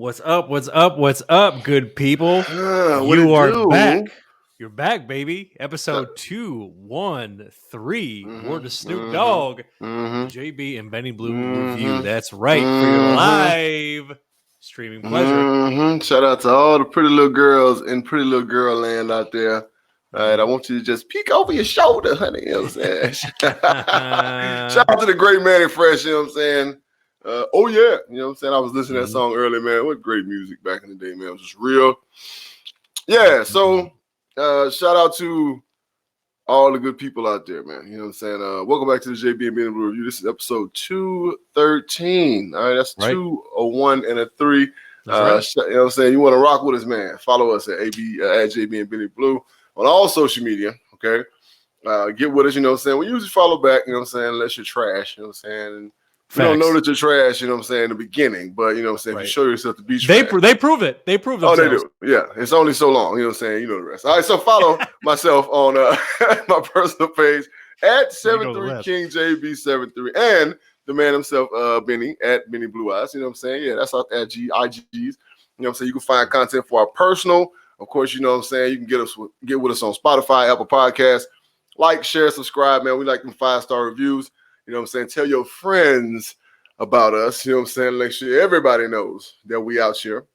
What's up? What's up? What's up, good people? What You it are do? back. You're back, baby. Episode 213. Word to Snoop Dogg. The JB and Benny Blue review. That's right. For your live streaming pleasure. Shout out to all the pretty little girls in pretty little girl land out there. All right, I want you to just peek over your shoulder, honey. You know what I'm saying? Shout out to the great Manny Fresh, you know what I'm saying? Oh, yeah. You know what I'm saying? I was listening to that song earlier, man. What great music back in the day, man. It was just real. Yeah, so shout out to all the good people out there, man. You know what I'm saying? Welcome back to the JB and Benny Blue Review. This is episode 213. All right, that's right. 2, a 1, and a 3. Right. You know what I'm saying? You want to rock with us, man. Follow us at JB and Benny Blue on all social media, okay? Get with us, you know what I'm saying? We usually follow back, you know what I'm saying, unless you're trash, you know what I'm saying? And we don't know that you're trash, you know what I'm saying, in the beginning, but, you know what I'm saying, if you show yourself to be trash. They prove it. They prove themselves. Oh, they do. Yeah, it's only so long, you know what I'm saying? You know the rest. All right, so follow myself on my personal page at 73KingJB73 and the man himself, Benny, at Benny Blue Eyes, you know what I'm saying? Yeah, that's at IGs. You know what I'm saying? You can find content for our personal. Of course, you know what I'm saying? You can get with us on Spotify, Apple Podcasts. Like, share, subscribe, man. We like them 5-star reviews. You know what I'm saying? Tell your friends about us. You know what I'm saying? Make sure everybody knows that we out here.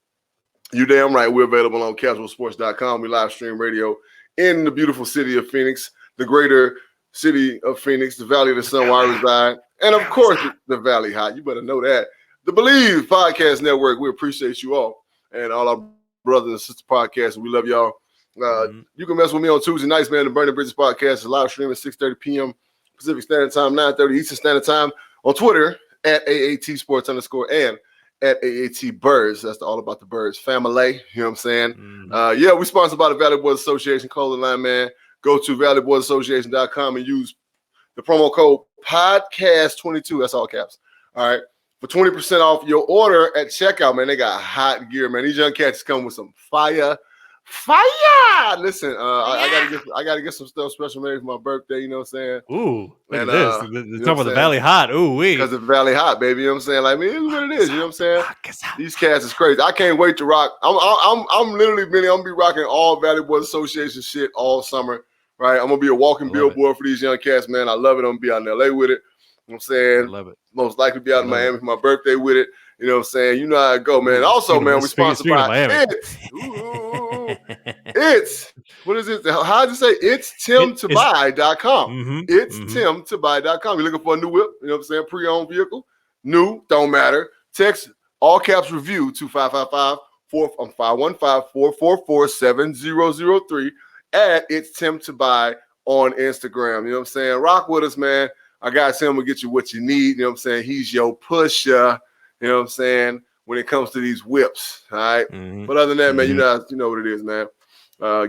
You damn right. We're available on casualsports.com. We live stream radio in the beautiful city of Phoenix, the greater city of Phoenix, the Valley of the Sun where I reside, and of course, the Valley Hot. You better know that. The Believe Podcast Network. We appreciate you all and all our brothers and sister podcasts. We love y'all. You can mess with me on Tuesday nights, man. The Burning Bridges podcast is live stream at 6:30 p.m. Pacific Standard Time, 9:30 Eastern Standard Time on Twitter at AAT Sports _ and at AAT Birds. That's all about the Birds family. You know what I'm saying? Yeah, we sponsored by the Valley Boys Association clothing line, man. Go to valleyboysassociation.com and use the promo code podcast22. That's all caps. All right. For 20% off your order at checkout, man. They got hot gear, man. These young cats come with some fire. Listen, I gotta get some stuff special made for my birthday, you know what I'm saying? Ooh, look at this. They're talking about the Valley Hot. Ooh, wee. Because the Valley Hot, baby, you know what I'm saying? Like, man, it's what it is, you know what I'm saying? These cats is crazy. I can't wait to rock. I'm literally, Benny, I'm gonna be rocking all Valley Boys Association shit all summer, right? I'm gonna be a walking billboard for these young cats, man. I love it. I'm gonna be out in LA with it. You know what I'm saying? I love it. Most likely be out in Miami for my birthday with it. You know what I'm saying? You know how it go, man. Also, man, we sponsored by It's what is it? How does it say? It's timtobuy.com. It's timtobuy.com. You're looking for a new whip, you know what I'm saying? Pre-owned vehicle, new, don't matter. Text all caps review to 515-444-7003 at It's Tim to Buy on Instagram. You know what I'm saying? Rock with us, man. I got Tim to get you what you need. You know what I'm saying? He's your pusher. You know what I'm saying? When it comes to these whips, all right? But other than that, man, you know what it is, man.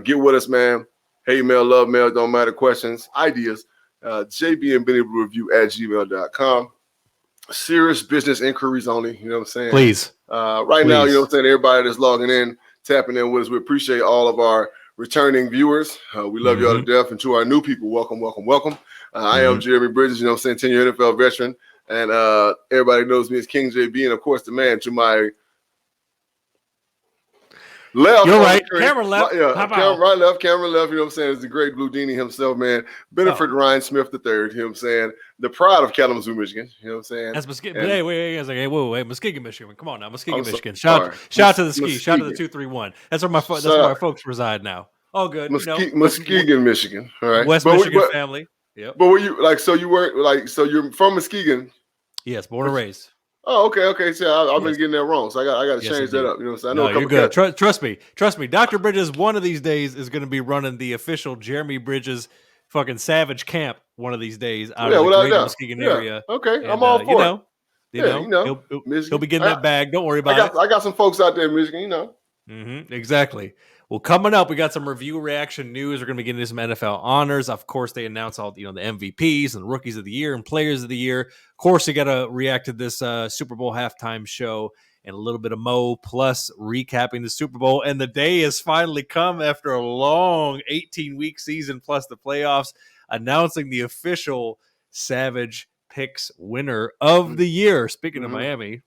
Get with us, man. Hate mail, love mail, don't matter. Questions, ideas. JB and Benny Review at gmail.com. Serious business inquiries only. You know what I'm saying? Please. Right now, you know what I'm saying? Everybody that's logging in, tapping in with us, we appreciate all of our returning viewers. We love y'all to death. And to our new people, welcome, welcome, welcome. I am Jeremy Bridges, you know what I'm saying? 10-year NFL veteran. And everybody knows me as King JB. And, of course, the man to my left. You're right. Camera left. Yeah, camera left. You know what I'm saying? It's the great Blue Dini himself, man. Benefit Ryan Smith III. You know what I'm saying? The pride of Kalamazoo, Michigan. You know what I'm saying? That's Muskegon. Hey, whoa, Muskegon, Michigan. Come on now, Muskegon, Michigan. Shout out to the ski. Muskegon. Shout out to the 231. That's where my folks reside now. All good. Muskegon, Michigan. All right. West Michigan family. Yep. But were you so you're from Muskegon? Yes, born and raised. Oh, okay. So I've been getting that wrong. So I got to change that up. You know what I'm saying? I know you're good. Trust me. Dr. Bridges, one of these days, is going to be running the official Jeremy Bridges fucking Savage Camp one of these days out of the greater Muskegon area. Okay, and, I'm all for it. You know, he'll be getting that bag. Don't worry about it. I got some folks out there in Michigan, you know. Exactly. Well, coming up, we got some review reaction news. We're going to be getting into some NFL honors. Of course, they announced all the MVPs and rookies of the year and players of the year. Of course, you got to react to this Super Bowl halftime show and a little bit of Mo, plus recapping the Super Bowl. And the day has finally come after a long 18-week season plus the playoffs, announcing the official Savage Picks winner of the year. Speaking of Miami,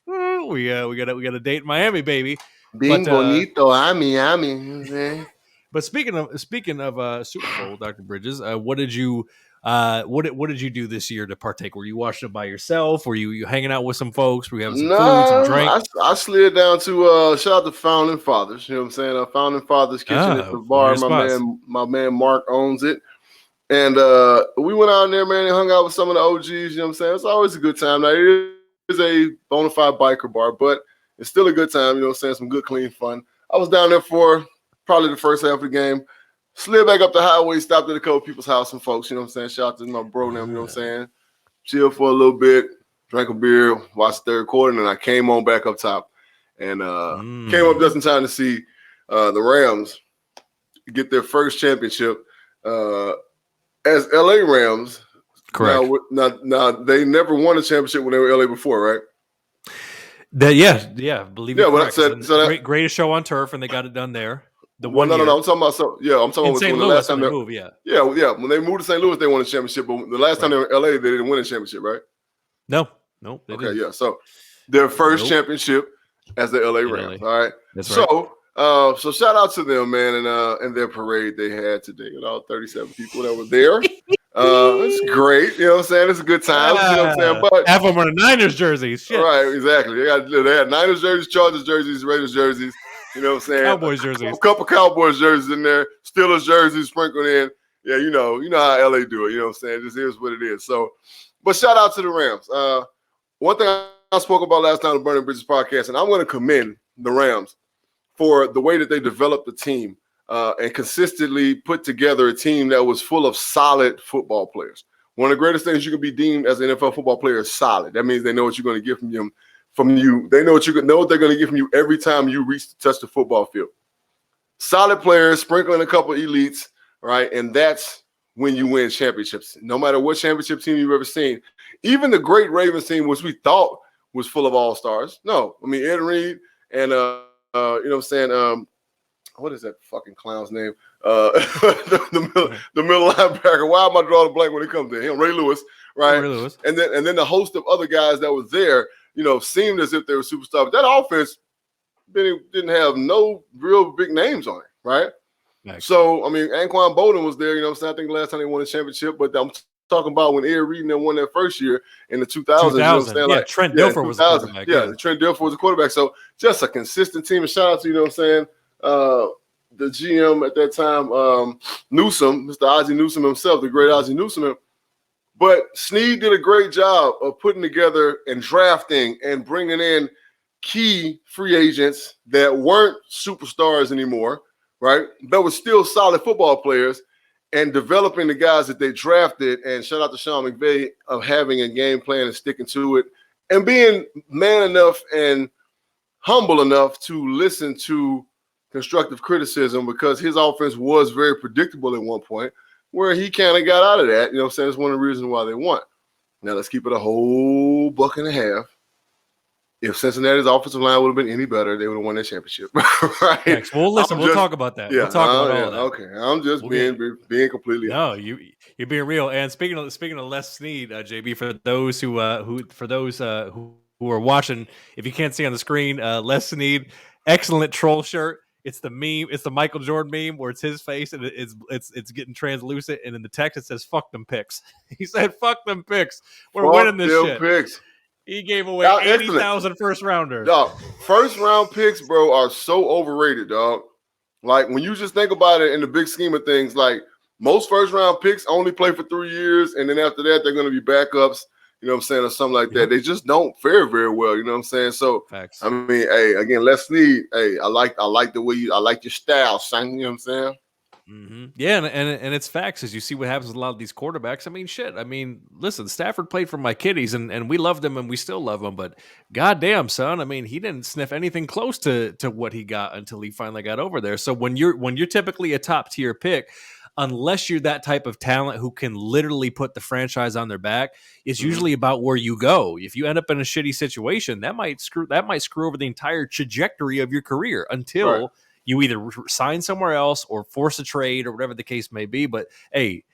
We got a date in Miami, baby. Being bonito, ami. But speaking of Super Bowl, Dr. Bridges, what did you do this year to partake? Were you watching it by yourself? Were you hanging out with some folks? Were you having some food, some drink? I slid down to shout out to Founding Fathers. You know what I'm saying? Founding Fathers Kitchen at the bar. My man Mark owns it. And we went out there, man, and hung out with some of the OGs. You know what I'm saying? It's always a good time. Now, it is a bona fide biker bar, but it's still a good time. You know what I'm saying? Some good, clean fun. I was down there for probably the first half of the game. Slid back up the highway, stopped at a couple people's house and folks. You know what I'm saying? Shout out to my bro them. You know what I'm saying? Chill for a little bit, drank a beer, watched the third quarter, and then I came on back up top and came up just in time to see the Rams get their first championship as LA Rams. Correct. Now they never won a championship when they were LA before, right? Yeah. Believe me. When I said greatest show on turf, and they got it done there. I'm talking about I'm talking about St. Louis, the last time they moved. Yeah. When they moved to St. Louis, they won a championship. But the last time they were in LA, they didn't win a championship, right? No. They okay, didn't. Yeah. So their first championship as the LA Rams. All right. That's right. So shout out to them, man, and their parade they had today with all 37 people that were there. It's great. You know what I'm saying? It's a good time. You know what I'm saying? But half of them are Niners jerseys. Shit. Right, exactly. They had Niners jerseys, Chargers jerseys, Raiders jerseys. You know what I'm saying? Cowboys jerseys. A couple Cowboys jerseys in there. Steelers jerseys sprinkled in. Yeah, you know how LA do it. You know what I'm saying? This is what it is. So, but shout out to the Rams. One thing I spoke about last time on the Burning Bridges podcast, and I'm going to commend the Rams for the way that they developed the team and consistently put together a team that was full of solid football players. One of the greatest things you can be deemed as an NFL football player is solid. That means they know what you're going to get from you. They know what they're going to get from you every time you touch the football field. Solid players, sprinkling a couple elites, right? And that's when you win championships. No matter what championship team you've ever seen. Even the great Ravens team, which we thought was full of all-stars. No, I mean, Ed Reed and, you know what I'm saying, what is that fucking clown's name? The middle linebacker. Why am I drawing a blank when it comes to him? Ray Lewis, right? Ray Lewis. And then the host of other guys that was there, seemed as if they were superstars. But that offense didn't have no real big names on it, right? Nice. So, I mean, Anquan Bolden was there, you know what I'm saying? I think the last time they won a championship, but I'm talking about when Ed Reed and them won that first year in the 2000s. You know what I'm saying? Yeah, Trent Dilfer was the quarterback. Yeah, Trent Dilfer was the quarterback. So, just a consistent team. And shout out to, you know what I'm saying, the GM at that time, Newsom, Mr. Ozzie Newsom himself, the great Ozzie Newsom. But Snead did a great job of putting together and drafting and bringing in key free agents that weren't superstars anymore, right? That were still solid football players and developing the guys that they drafted. And shout out to Sean McVay of having a game plan and sticking to it and being man enough and humble enough to listen to constructive criticism, because his offense was very predictable at one point where he kind of got out of that. You know what I'm saying? It's one of the reasons why they won. Now let's keep it a whole buck and a half. If Cincinnati's offensive line would have been any better, they would have won their championship. Right? Thanks. Well, listen, we'll talk about that. Yeah, we'll talk about all that. Okay, I'm just being completely honest. No, you're being real. And speaking of Les Snead, JB, for those who are watching, if you can't see on the screen, Les Snead, excellent troll shirt. It's the meme. It's the Michael Jordan meme where it's his face and it's getting translucent. And in the text it says "fuck them picks." He said, "Fuck them picks. We're winning this shit." Picks. He gave away 80,000 first rounders. Dog, first round picks, bro, are so overrated, dog. Like when you just think about it in the big scheme of things, like most first round picks only play for 3 years, and then after that they're going to be backups. You know what I'm saying, or something like that. They just don't fare very well. You know what I'm saying? So, facts. I mean, hey, again, Les Snead. Hey, I like the way I like your style, son. You know what I'm saying? Mm-hmm. Yeah, and it's facts as you see what happens with a lot of these quarterbacks. I mean, shit. I mean, listen, Stafford played for my kiddies, and we loved him, and we still love him. But goddamn, son, I mean, he didn't sniff anything close to what he got until he finally got over there. So when you're typically a top tier pick, unless you're that type of talent who can literally put the franchise on their back, it's usually about where you go. If you end up in a shitty situation, that might screw over the entire trajectory of your career until you either sign somewhere else or force a trade or whatever the case may be. But hey,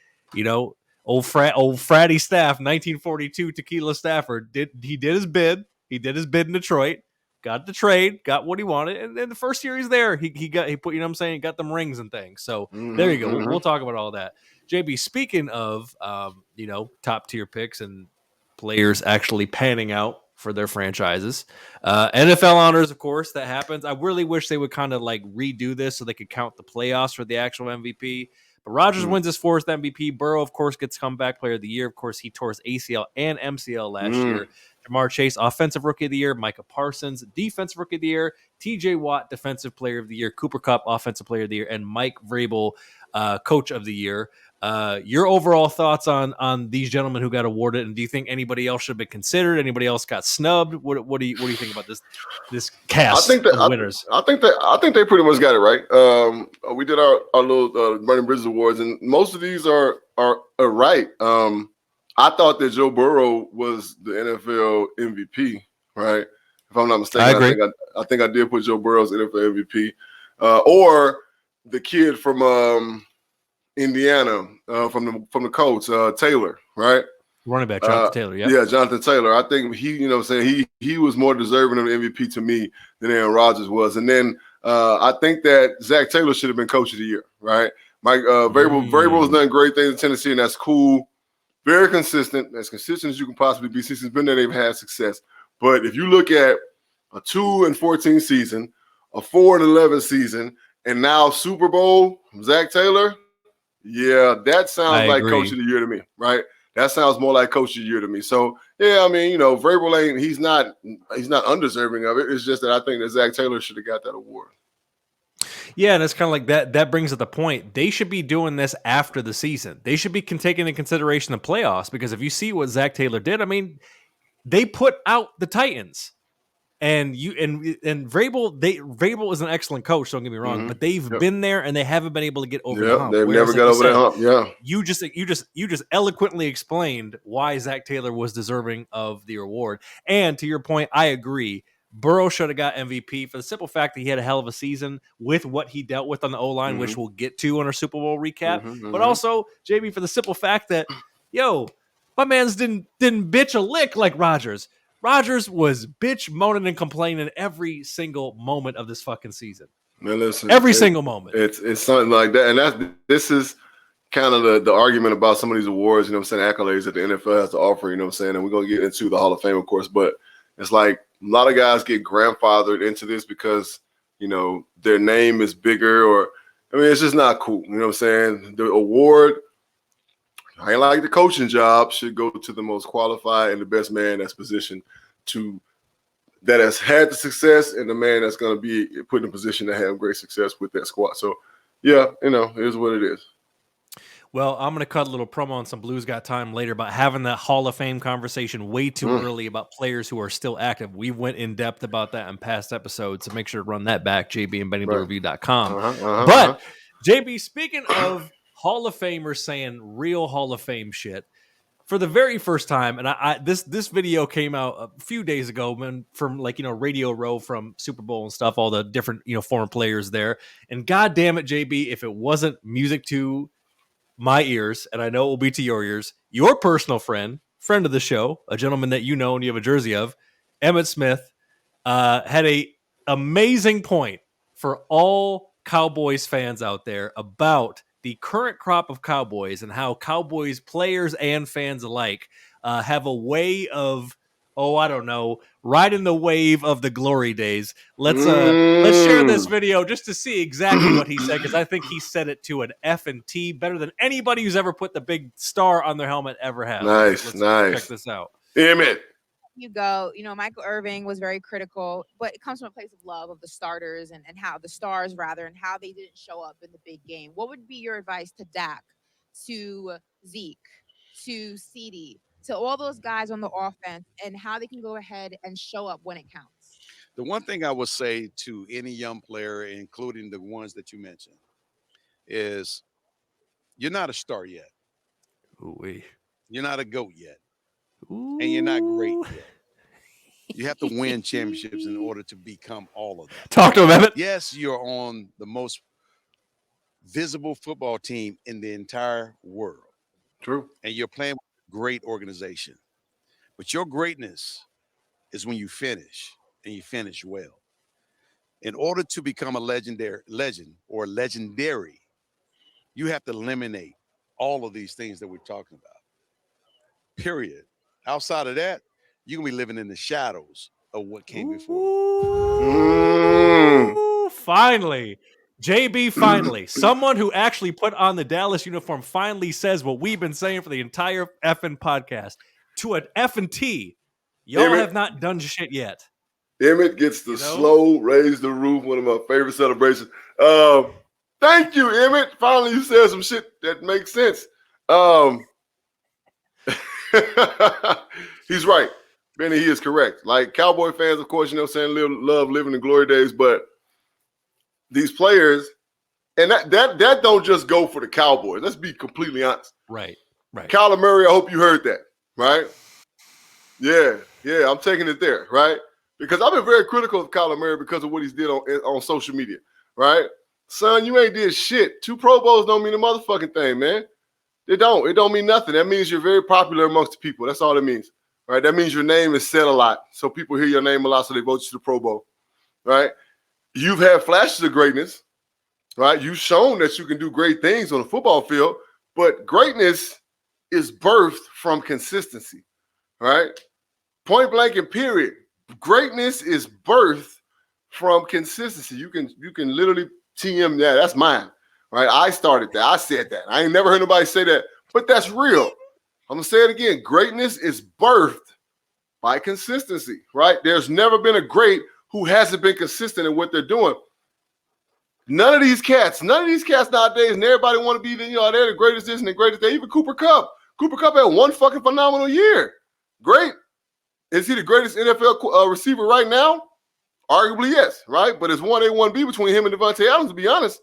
old Fratty Staff, 1942 Tequila Stafford, did his bid. He did his bid in Detroit. got the trade, got what he wanted, and then the first year he's there, he put, you know what I'm saying, he got them rings and things. So there you go. We'll talk about all that. JB, speaking of top tier picks and players actually panning out for their franchises, NFL honors, of course, that happens. I really wish they would kind of like redo this so they could count the playoffs for the actual MVP. But Rodgers wins his fourth MVP. Burrow, of course, gets comeback player of the year. Of course, he tore his ACL and MCL last year. Jamar Chase, offensive rookie of the year. Micah Parsons, defensive rookie of the year. TJ Watt, defensive player of the year. Cooper Kupp, offensive player of the year. And Mike Vrabel, coach of the year. Your overall thoughts on these gentlemen who got awarded, and do you think anybody else should have been considered? Anybody else got snubbed? What do you think about this cast of winners? I think they pretty much got it right. We did our little Burning Bridges awards, and most of these are right. I thought that Joe Burrow was the NFL MVP, right? If I'm not mistaken, I agree. I think I did put Joe Burrow as NFL MVP, or the kid from Indiana, from the Colts, Taylor, right? Running back Jonathan Taylor, yeah, Jonathan Taylor. I think he was more deserving of the MVP to me than Aaron Rodgers was. And then I think that Zach Taylor should have been coach of the year, right? Mike Vrabel's done great things in Tennessee, and that's cool. Very consistent, as consistent as you can possibly be. Since he's been there, they've had success. But if you look at a 2-14 season, a 4-11 season, and now Super Bowl, Zach Taylor, yeah, that sounds like coach of the year to me, right? That sounds more like coach of the year to me. So yeah, I mean, Vrabel he's not undeserving of it. It's just that I think that Zach Taylor should have got that award. Yeah, and it's kind of like that. That brings up the point. They should be doing this after the season. They should be taking into consideration the playoffs, because if you see what Zach Taylor did, I mean, they put out the Titans, and Vrabel is an excellent coach. Don't get me wrong, but they've been there and they haven't been able to get over the hump. They've never got over the hump. Yeah, you just eloquently explained why Zach Taylor was deserving of the award. And to your point, I agree. Burrow should have got MVP for the simple fact that he had a hell of a season with what he dealt with on the O-line, which we'll get to on our Super Bowl recap. But also, JB, for the simple fact that, my man's didn't bitch a lick like Rodgers. Rodgers was bitch moaning and complaining every single moment of this fucking season. Man, listen, every single moment. It's something like that. And this is kind of the argument about some of these awards, accolades that the NFL has to offer, and we're going to get into the Hall of Fame, of course, but it's like a lot of guys get grandfathered into this because, their name is bigger, it's just not cool. The award, I ain't like the coaching job, should go to the most qualified and the best man that's positioned that has had the success, and the man that's going to be put in a position to have great success with that squad. So, yeah, it is what it is. Well, I'm going to cut a little promo on some Blues Got Time later about having that Hall of Fame conversation way too early about players who are still active. We went in depth about that in past episodes, so make sure to run that back, JB and BennyBlueReview.com. But, JB, speaking of Hall of Famers saying real Hall of Fame shit, for the very first time, and this video came out a few days ago from Radio Row from Super Bowl and stuff, all the different former players there, and God damn it, JB, if it wasn't music to my ears, and I know it will be to your ears, your personal friend of the show, a gentleman that and you have a jersey of, Emmitt Smith, had a amazing point for all Cowboys fans out there about the current crop of Cowboys and how Cowboys players and fans alike have a way of, riding the wave of the glory days. Let's share this video just to see exactly what he said, because I think he said it to an F and T better than anybody who's ever put the big star on their helmet ever has. Nice. Check this out. Emmitt. You go, Michael Irvin was very critical, but it comes from a place of love of the starters and how the stars and how they didn't show up in the big game. What would be your advice to Dak, to Zeke, to CeeDee, to all those guys on the offense, and how they can go ahead and show up when it counts? The one thing I would say to any young player, including the ones that you mentioned, is you're not a star yet. Ooh-wee. You're not a GOAT yet. Ooh. And you're not great yet. You have to win championships in order to become all of that. Talk to him, Emmitt. Yes, you're on the most visible football team in the entire world. True. And you're playing with a great organization. But your greatness is when you finish. and you finish well. In order to become a legend, you have to eliminate all of these things that we're talking about. Period. Outside of that, you're gonna be living in the shadows of what came before. Finally. JB finally. Someone who actually put on the Dallas uniform finally says what we've been saying for the entire effing podcast. To an F and T. Y'all have not done shit yet. Emmitt gets the slow raise the roof, one of my favorite celebrations. Thank you, Emmitt. Finally, you said some shit that makes sense. He's right. Benny, he is correct. Like Cowboy fans, of course, saying love living in glory days, but these players, and that don't just go for the Cowboys. Let's be completely honest. Right. Kyler Murray, I hope you heard that, right? Yeah, I'm taking it there, right? Because I've been very critical of Kyler Murray because of what he's did on social media, right? Son, you ain't did shit. 2 Pro Bowls don't mean a motherfucking thing, man. It don't mean nothing. That means you're very popular amongst the people. That's all it means, right? That means your name is said a lot. So people hear your name a lot, so they vote you to the Pro Bowl, right? You've had flashes of greatness, right? You've shown that you can do great things on the football field, but greatness is birthed from consistency, right? Point blank and period. Greatness is birthed from consistency. You can literally TM that. That's mine, right? I started that. I said that. I ain't never heard nobody say that, but that's real. I'm gonna say it again. Greatness is birthed by consistency, right? There's never been a great who hasn't been consistent in what they're doing. None of these cats nowadays, and everybody want to be they're the greatest this and the greatest that. Even Cooper Kupp. Cooper Kupp had one fucking phenomenal year. Great. Is he the greatest NFL receiver right now? Arguably, yes, right? But it's 1A, 1B between him and Devontae Adams, to be honest,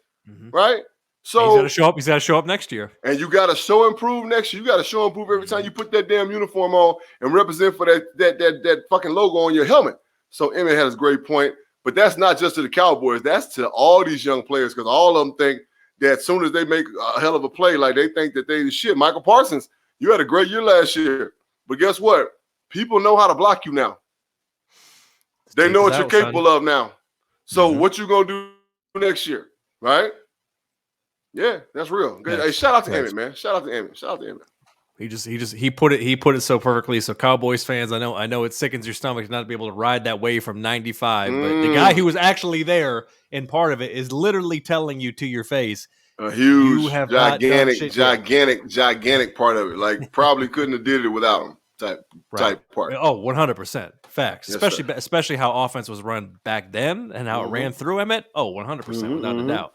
right? So he's got to show up next year. And you got to show improve next year. You got to show improve every time you put that damn uniform on and represent for that fucking logo on your helmet. So Emmitt has a great point. But that's not just to the Cowboys. That's to all these young players because all of them think that as soon as they make a hell of a play, like they think that they shit. Michael Parsons, you had a great year last year. But guess what? People know how to block you now. They know what you're capable of now. So what you going to do next year, right? Yeah, that's real. Good. Hey, shout out to Emmitt, man. Shout out to Emmitt. He put it so perfectly. So Cowboys fans, I know it sickens your stomach not to be able to ride that wave from 95, but the guy who was actually there and part of it is literally telling you to your face, a huge, gigantic part of it. Like probably couldn't have did it without him. Type part. Oh, 100%. Facts. Yes, especially how offense was run back then and how it ran through Emmitt. Oh, 100% without a doubt.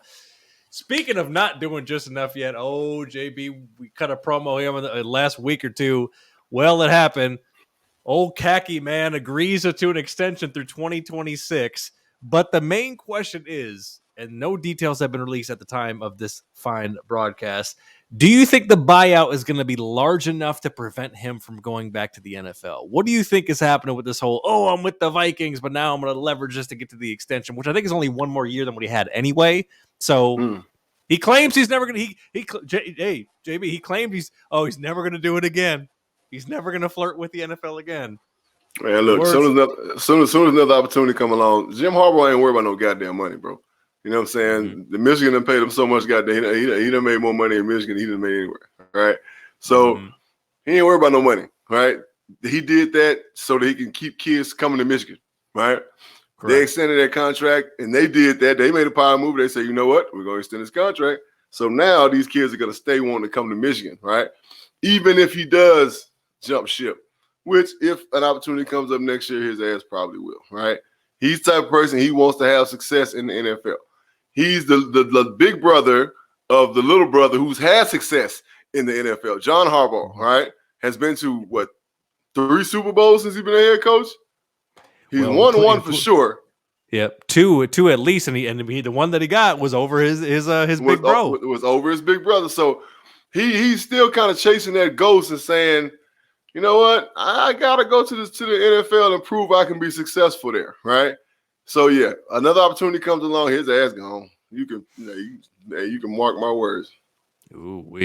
Speaking of not doing just enough yet, JB, we cut a promo here in the last week or two. Well, it happened. Old Khaki man agrees to an extension through 2026. But the main question is, and no details have been released at the time of this fine broadcast, do you think the buyout is going to be large enough to prevent him from going back to the NFL? What do you think is happening with this whole, I'm with the Vikings, but now I'm going to leverage this to get to the extension, which I think is only one more year than what he had anyway. So he claims he's never going to, JB, he claimed he's never going to do it again. He's never going to flirt with the NFL again. Man, look, as soon as another opportunity come along, Jim Harbaugh ain't worried about no goddamn money, bro. You know what I'm saying? The Michigan done paid him so much goddamn. He done made more money in Michigan than he done made anywhere, right? So he ain't worried about no money, right? He did that so that he can keep kids coming to Michigan, right? Correct. They extended their contract, and they did that. They made a power move. They said, you know what? We're going to extend this contract. So now these kids are going to stay wanting to come to Michigan, right? Even if he does jump ship, which if an opportunity comes up next year, his ass probably will, right? He's the type of person, he wants to have success in the NFL. He's the big brother of the little brother who's had success in the NFL. John Harbaugh, right, has been to, 3 Super Bowls since he's been a head coach? He's won one for sure. Yep, two at least, and the one that he got was over his big bro. It was over his big brother. So he's still kind of chasing that ghost and saying, you know what, I gotta go to the NFL and prove I can be successful there, right? So yeah, another opportunity comes along, his ass gone. You can mark my words. Ooh,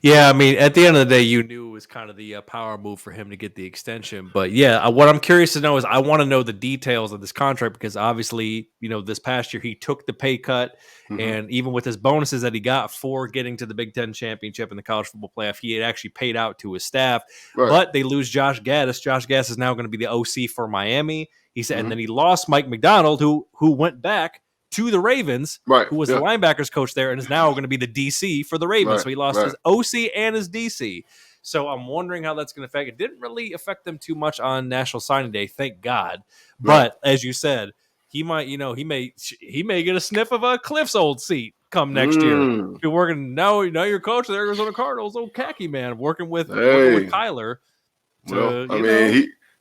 yeah. I mean, at the end of the day, you knew it was kind of the power move for him to get the extension. But yeah, what I'm curious to know is I want to know the details of this contract because obviously, this past year he took the pay cut, and even with his bonuses that he got for getting to the Big Ten championship and the college football playoff, he had actually paid out to his staff. Right. But they lose Josh Gaddis. Josh Gaddis is now going to be the OC for Miami. He said, and then he lost Mike McDonald, who went back to the Ravens, who was the linebackers coach there and is now going to be the DC for the Ravens. So he lost his OC and his DC. So I'm wondering how that's going to affect. It didn't really affect them too much on National Signing Day, thank God. But as you said, he might, he may get a sniff of a Cliff's old seat come next year. Be working now your coach of the Arizona Cardinals, old khaki man, working with Kyler.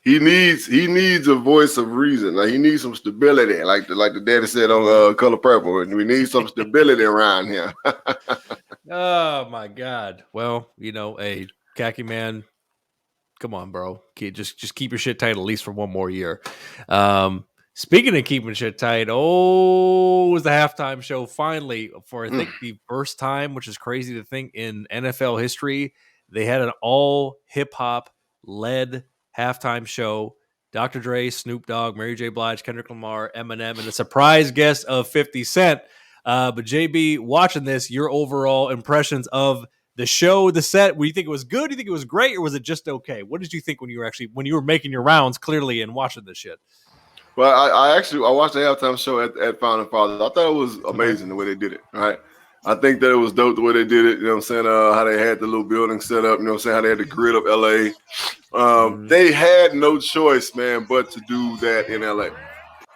He needs a voice of reason. Like he needs some stability, like the daddy said on Color Purple. We need some stability around here. Oh my God! Well, hey, khaki man, come on, bro. Just keep your shit tight at least for one more year. Speaking of keeping shit tight, it was the halftime show finally for I think the first time, which is crazy to think in NFL history. They had an all hip hop led halftime show. Dr. Dre, Snoop Dogg, Mary J. Blige, Kendrick Lamar, Eminem, and a surprise guest of 50 Cent. But JB, watching this, your overall impressions of the show, the set, do you think it was good? Do you think it was great, or was it just okay? What did you think when you were making your rounds clearly and watching this shit? Well, I watched the halftime show at Founding Fathers. I thought it was amazing the way they did it, right? I think that it was dope the way they did it, you know what I'm saying? How they had the little building set up, you know what I'm saying? How they had the grid of LA. They had no choice, man, but to do that in LA,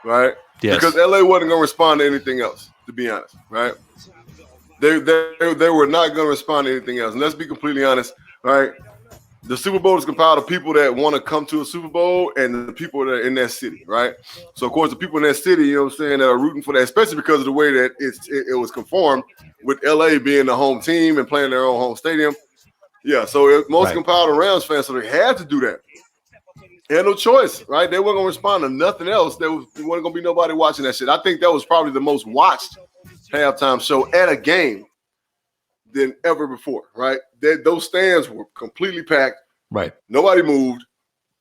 right? Yes. Because LA wasn't going to respond to anything else, to be honest, right? They were not going to respond to anything else. And let's be completely honest, right? The Super Bowl is compiled of people that want to come to a Super Bowl and the people that are in that city, right? So, of course, the people in that city, you know what I'm saying, that are rooting for that, especially because of the way that it was conformed with LA being the home team and playing their own home stadium. Yeah, so most compiled of Rams fans, so they had to do that. They had no choice, right? They weren't going to respond to nothing else. There wasn't going to be nobody watching that shit. I think that was probably the most watched halftime show at a game than ever before, right? Those stands were completely packed. Right. Nobody moved.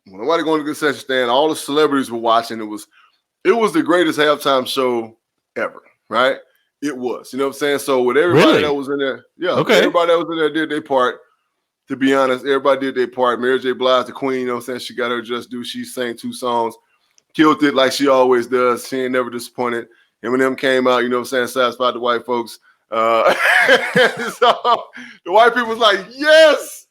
Nobody going to the concession stand. All the celebrities were watching. It was the greatest halftime show ever, right? It was. You know what I'm saying? So with everybody that was in there, everybody that was in there did their part. To be honest, everybody did their part. Mary J. Blige, the queen, you know what I'm saying? She got her just due. She sang 2 songs, killed it like she always does. She ain't never disappointed. Eminem came out, you know what I'm saying, satisfied the white folks. So the white people was like, yes,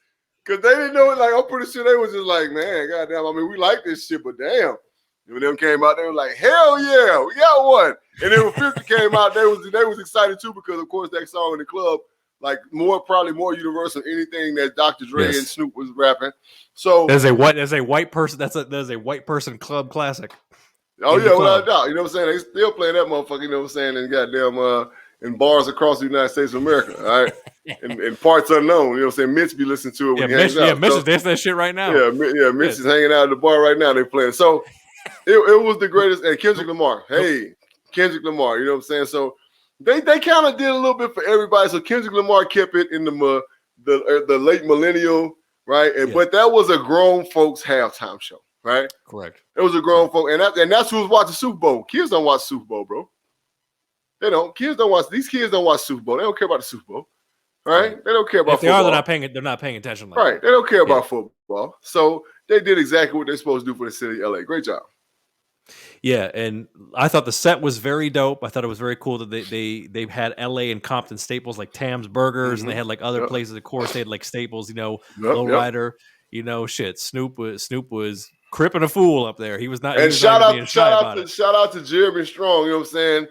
because they didn't know it. Like, I'm pretty sure they was just like, man, goddamn, I mean, we like this shit, but damn. Eminem came out, they were like, hell yeah, we got one. And then when 50 came out, they was excited too because, of course, that song in the club, like probably more universal than anything that Dr. Dre and Snoop was rapping. So there's a white person. There's a white person club classic. Oh yeah, without a doubt. You know what I'm saying? They still playing that motherfucker. You know what I'm saying? And goddamn, in bars across the United States of America. All right, in parts unknown. You know what I'm saying? Mitch be listening to it when he hangs out. Yeah, Mitch is dancing that shit right now. Yeah, Mitch is hanging out at the bar right now. They playing. So it was the greatest. And Kendrick Lamar. Hey, Kendrick Lamar. You know what I'm saying? So. They kind of did a little bit for everybody. So Kendrick Lamar kept it in the late millennial, right? But that was a grown folks halftime show, right? Correct. It was a grown folk, and that's who was watching Super Bowl. Kids don't watch Super Bowl, bro. They don't. These kids don't watch Super Bowl. They don't care about the Super Bowl, right? They don't care about. If they football. They're not paying attention. Right. They don't care about football. So they did exactly what they're supposed to do for the city of LA. Great job. Yeah, and I thought the set was very dope. I thought it was very cool that they had LA and Compton staples like Tam's Burgers, and they had like other places. Of course, they had like staples, Lowrider, Shit. Snoop was cripping a fool up there. He was not. And shout out to Jeremy Strong. You know what I'm saying?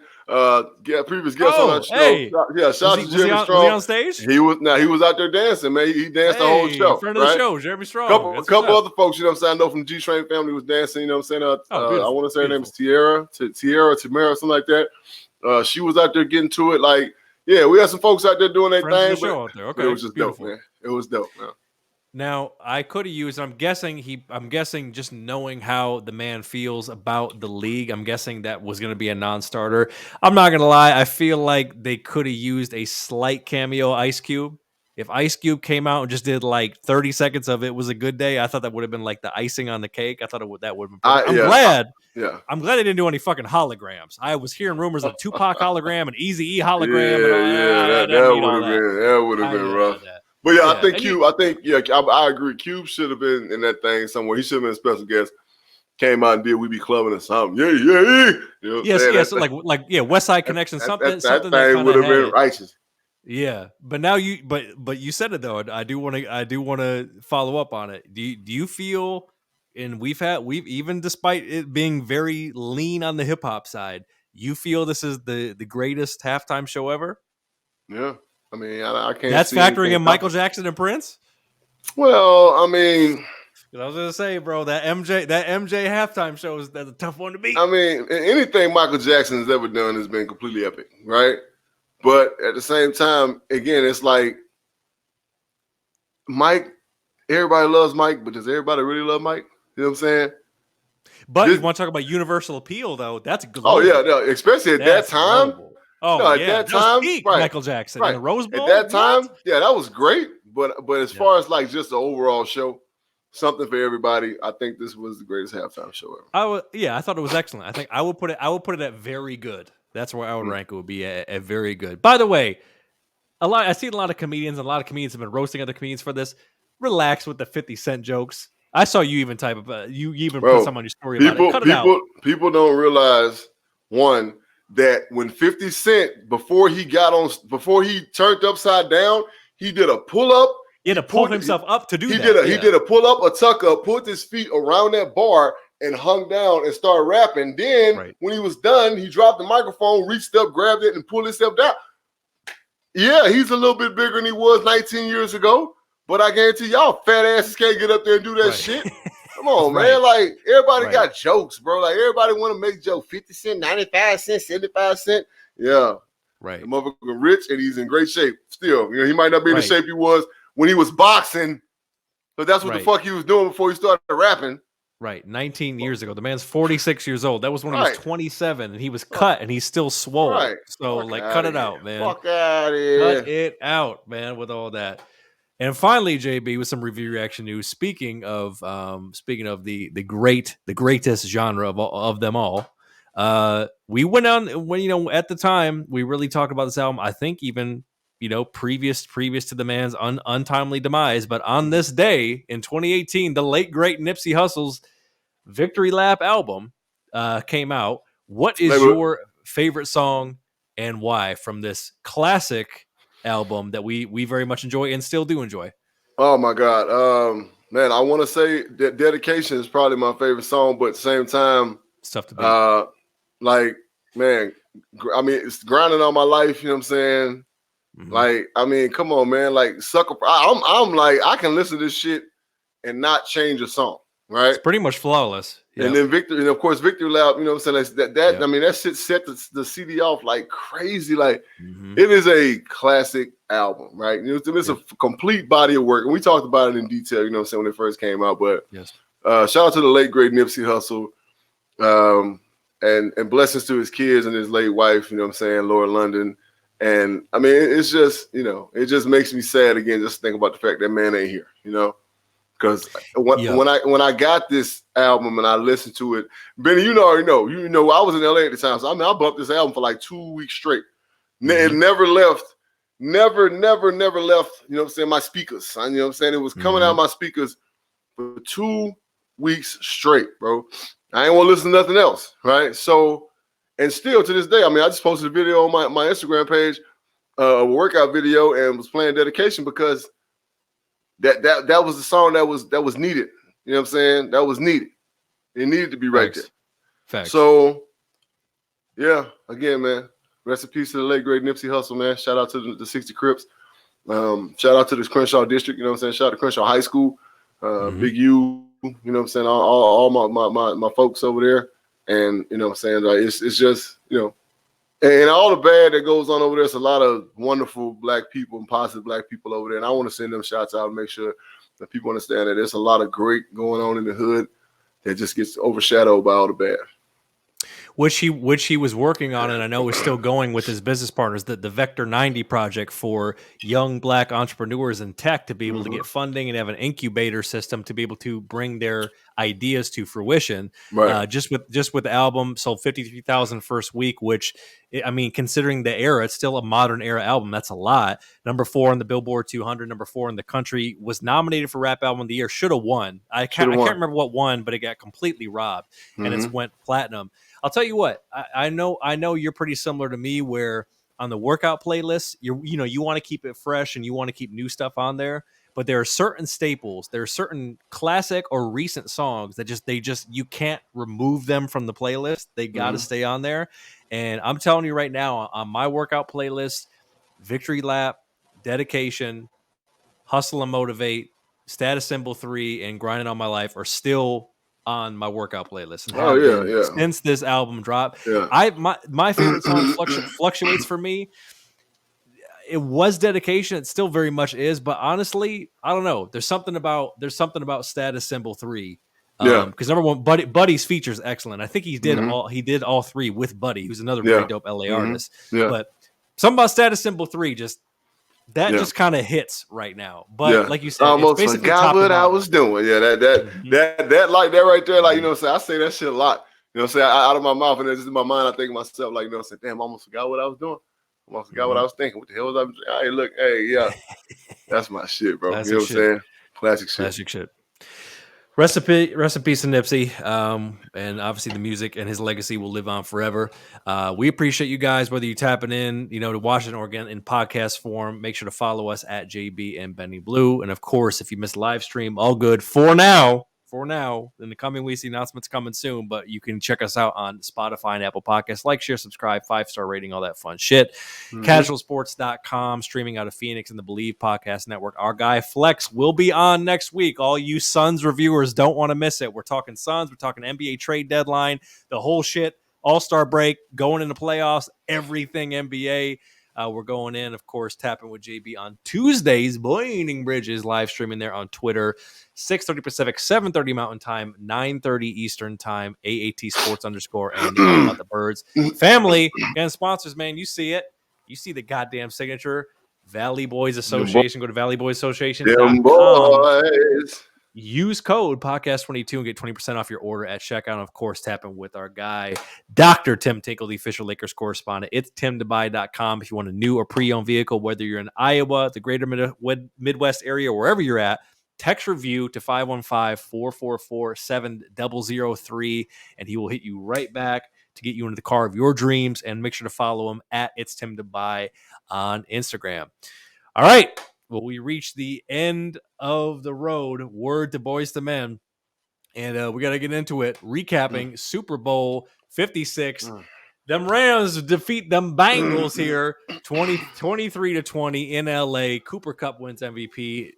Previous guest on that show. Hey. Shout out to Jeremy Strong. Was he on stage? He was out there dancing, man. He danced the whole show. Friend of the show, Jeremy Strong. Couple other folks, you know what I'm saying? I know from G-Train family was dancing, you know what I'm saying? I want to say her name is Tamara, something like that. She was out there getting to it. Like, yeah, we had some folks out there doing their thing. Show out there. Okay. It was just dope, man. It was dope, man. Now, I could have used. I'm guessing just knowing how the man feels about the league. I'm guessing that was going to be a non-starter. I'm not gonna lie. I feel like they could have used a slight cameo Ice Cube. If Ice Cube came out and just did like 30 seconds of "It Was a Good Day," I thought that would have been like the icing on the cake. I thought that would have been perfect. I'm glad they didn't do any fucking holograms. I was hearing rumors of Tupac hologram and Eazy-E hologram. That would have been rough. But I think I agree. Cube should have been in that thing somewhere. He should have been a special guest. Came out and did "We Be Clubbing" or something. Yeah. You know yes. So like West Side Connection. Something that thing would have been righteous. Yeah, but now but you said it though. I do want to follow up on it. Do you feel? And we've even despite it being very lean on the hip hop side, you feel this is the greatest halftime show ever? Yeah. I mean, I can't. That's factoring in Michael Jackson and Prince. Well, I mean, I was gonna say, bro, that MJ halftime show that's a tough one to beat. I mean, anything Michael Jackson has ever done has been completely epic, right? But at the same time, again, it's like Mike. Everybody loves Mike, but does everybody really love Mike? You know what I'm saying? But you want to talk about universal appeal, though? That's global. Oh yeah, no, especially at that time. Global. Oh, at that time, right. Michael Jackson in the Rose Bowl. At that time, yeah, that was great. But as far as like just the overall show, something for everybody, I think this was the greatest halftime show ever. I thought it was excellent. I think I would put it at very good. That's where I would rank it. Would be at very good. By the way, I see a lot of comedians, and a lot of comedians have been roasting other comedians for this. Relax with the 50 Cent jokes. I saw you even type of you even put some on your story about it. Cut it out. People don't realize one. That when 50 Cent, before he turned upside down, he did a pull up. He had to pull himself up to do that. He did a pull up, a tuck up, put his feet around that bar and hung down and started rapping. Then when he was done, he dropped the microphone, reached up, grabbed it, and pulled himself down. Yeah, he's a little bit bigger than he was 19 years ago, but I guarantee y'all fat asses can't get up there and do that shit. Come on, man. Like, everybody got jokes, bro. Like, everybody want to make jokes. 50 cents, 95 cents, 75 cents. Yeah. Right. The motherfucker rich, and he's in great shape still. You know, he might not be in the shape he was when he was boxing, but that's what the fuck he was doing before he started rapping. Right. 19 years ago. The man's 46 years old. That was when he was 27, and he was cut, and he's still swole. Right. So, cut it out, man. Fuck out of here. Cut it out, man, with all that. And finally, JB, with some review reaction news. Speaking of the greatest genre of them all, we went on when at the time we really talked about this album. I think even previous to the man's untimely demise, but on this day in 2018, the late great Nipsey Hussle's Victory Lap album came out. What is your favorite song and why from this classic album that we very much enjoy and still do enjoy? Oh my God. Man, I want to say that Dedication is probably my favorite song, but at the same time, it's tough to beat. Like, man, I mean, it's grinding on my life, you know what I'm saying? Mm-hmm. Like, I mean, come on, man. Like, sucker. I'm like, I can listen to this shit and not change a song, right? It's pretty much flawless. Yep. And then Victory, and of course, Victory Lap, you know what I'm saying? I mean, that shit set the CD off like crazy. Like, it is a classic album, right? It's a complete body of work. And we talked about it in detail, you know what I'm saying, when it first came out. But shout out to the late, great Nipsey Hussle. And blessings to his kids and his late wife, you know what I'm saying, Laura London. And I mean, it's just, it just makes me sad again, just think about the fact that man ain't here, Because when I got this album and I listened to it, Benny, already know. I was in LA at the time, so I mean, I bumped this album for like 2 weeks straight. It never left. Never left. You know what I'm saying? My speakers. You know what I'm saying? It was coming out of my speakers for 2 weeks straight, bro. I ain't want to listen to nothing else, right? So, and still to this day, I mean, I just posted a video on my Instagram page, a workout video, and was playing Dedication because that was the song that was needed. You know what I'm saying? That was needed. It needed to be right there. Facts. So, yeah, again, man, rest in peace to the late, great Nipsey Hussle, man. Shout out to the 60 Crips. Shout out to the Crenshaw District, you know what I'm saying? Shout out to Crenshaw High School, Big U, you know what I'm saying? All my folks over there. And, you know what I'm saying? Like, it's just, and all the bad that goes on over there, it's a lot of wonderful black people and positive black people over there. And I want to send them shouts out and make sure that people understand that there's a lot of great going on in the hood that just gets overshadowed by all the bad. Which he was working on, and I know is still going with his business partners, the Vector 90 project for young Black entrepreneurs in tech to be able to get funding and have an incubator system to be able to bring their ideas to fruition. Right. Just with the album, sold 53,000 first week, which, I mean, considering the era, it's still a modern era album. That's a lot. Number 4 on the Billboard 200, number 4 in the country, was nominated for Rap Album of the Year, should have won. I can't remember what won, but it got completely robbed, and it's went platinum. I'll tell you what, I know you're pretty similar to me, where on the workout playlist, you want to keep it fresh and you want to keep new stuff on there. But there are certain staples, there are certain classic or recent songs that you can't remove them from the playlist. They got to stay on there. And I'm telling you right now, on my workout playlist, Victory Lap, Dedication, Hustle and Motivate, Status Symbol 3, and Grinding on My Life are still on my workout playlist. And since this album dropped, my favorite song fluctuates for me. It was Dedication. It still very much is, but honestly, I don't know. There's something about Status Symbol 3. Because number one, Buddy's feature is excellent. I think he did all 3 with Buddy, who's another very dope LA artist. But something about Status Symbol 3 just kind of hits right now. But like you said, almost it's basically forgot what I was doing. Yeah, that like that right there, like, you know what I'm saying? I say that shit a lot. You know what I'm saying? Out of my mouth, and it's just in my mind, I think to myself, like, you know what I'm saying? Damn, I almost forgot what I was doing. I almost forgot what I was thinking. What the hell was I doing? Hey, look, yeah. That's my shit, bro. Classic you know what I'm saying? Classic shit. Rest in peace to Nipsey, and obviously the music and his legacy will live on forever. We appreciate you guys, whether you're tapping in, to Washington, Oregon in podcast form. Make sure to follow us at JB and Benny Blue. And of course, if you missed live stream, all good for now. In the coming weeks, the announcement's coming soon, but you can check us out on Spotify and Apple Podcasts. Like, share, subscribe, 5-star rating, all that fun shit. Casualsports.com, streaming out of Phoenix and the Believe Podcast Network. Our guy Flex will be on next week. All you Suns reviewers don't want to miss it. We're talking Suns, we're talking NBA trade deadline, the whole shit, All-Star break, going into playoffs, everything NBA. We're going in, of course, tapping with JB on Tuesdays. Burning Bridges live streaming there on Twitter, 6:30 Pacific, 7:30 Mountain Time, 9:30 Eastern Time, AAT Sports _ and all about the birds. Family and sponsors, man, you see it. You see the goddamn signature. Valley Boys Association. Go to valleyboysassociation.com. Boys. Use code podcast22 and get 20% off your order at checkout. And of course, tapping with our guy, Dr. Tim Tinkle, the official Lakers correspondent. It's timtobuy.com if you want a new or pre-owned vehicle, whether you're in Iowa, the greater Midwest area, wherever you're at. Text review to 515-444-7003, and he will hit you right back to get you into the car of your dreams. And make sure to follow him at It's Tim to Buy on Instagram. All right. Well, we reached the end of the road. Word to Boys to Men. And we got to get into it. Recapping Super Bowl 56. Them Rams defeat them Bengals here 23-20 in LA. Cooper Kupp wins MVP.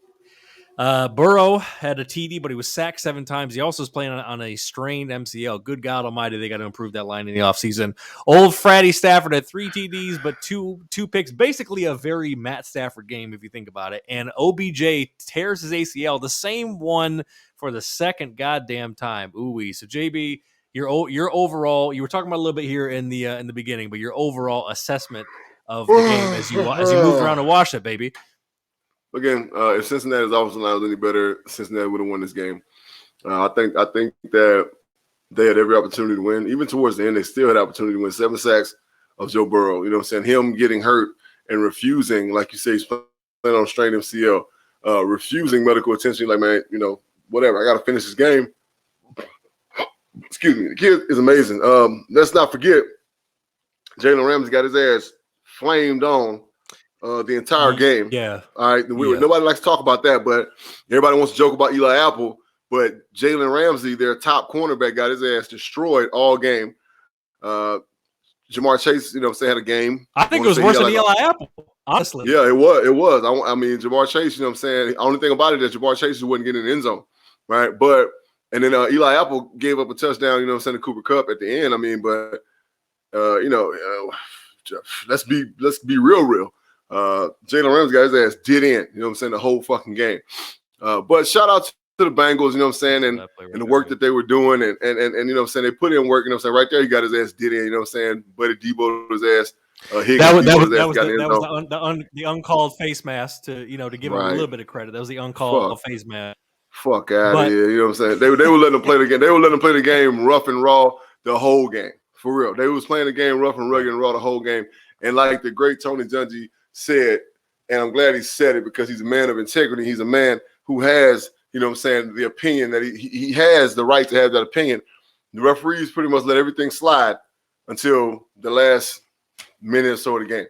Burrow had a TD, but he was sacked 7 times. He also was playing on a strained MCL. Good God almighty, they got to improve that line in the offseason. Old Fratty Stafford had 3 TDs, but two picks. Basically a very Matt Stafford game, if you think about it. And OBJ tears his ACL, the same one for the second goddamn time. Ooh-wee. So, JB, your overall, you were talking about a little bit here in the beginning, but your overall assessment of the game as you moved around and watched it, baby. Again, if Cincinnati's offensive line was any better, Cincinnati would have won this game. I think that they had every opportunity to win. Even towards the end, they still had opportunity to win. 7 sacks of Joe Burrow. You know what I'm saying? Him getting hurt and refusing, like you say, he's playing on strained MCL, refusing medical attention. Like, man, whatever. I got to finish this game. Excuse me. The kid is amazing. Let's not forget, Jalen Ramsey got his ass flamed on the entire game. Yeah. All right. Nobody likes to talk about that, but everybody wants to joke about Eli Apple. But Jalen Ramsey, their top cornerback, got his ass destroyed all game. Jamar Chase, had a game. I think it was worse than Eli Apple, honestly. Yeah, it was. I mean, Jamar Chase, the only thing about it is Jamar Chase wasn't getting in the end zone, right? And then Eli Apple gave up a touchdown, to Cooper Kupp at the end. I mean, but let's be real. Jalen Ramsey got his ass did in, the whole fucking game. But shout out to the Bengals, you know what I'm saying, and the work that they were doing, and you know what I'm saying, they put in work, you know what I'm saying, right there he got his ass did in, you know what I'm saying, Buddy Debo his ass, the uncalled face mask to give him a little bit of credit. That was the uncalled face mask. Fuck out of here, you know what I'm saying? They were letting them play the game. They were letting them play the game rough and raw the whole game, for real. They was playing the game rough and rugged and raw the whole game, and like the great Tony Dungy said, and I'm glad he said it because he's a man of integrity. He's a man who has, you know what I'm saying, the opinion that he has the right to have that opinion. The referees pretty much let everything slide until the last minute or so of the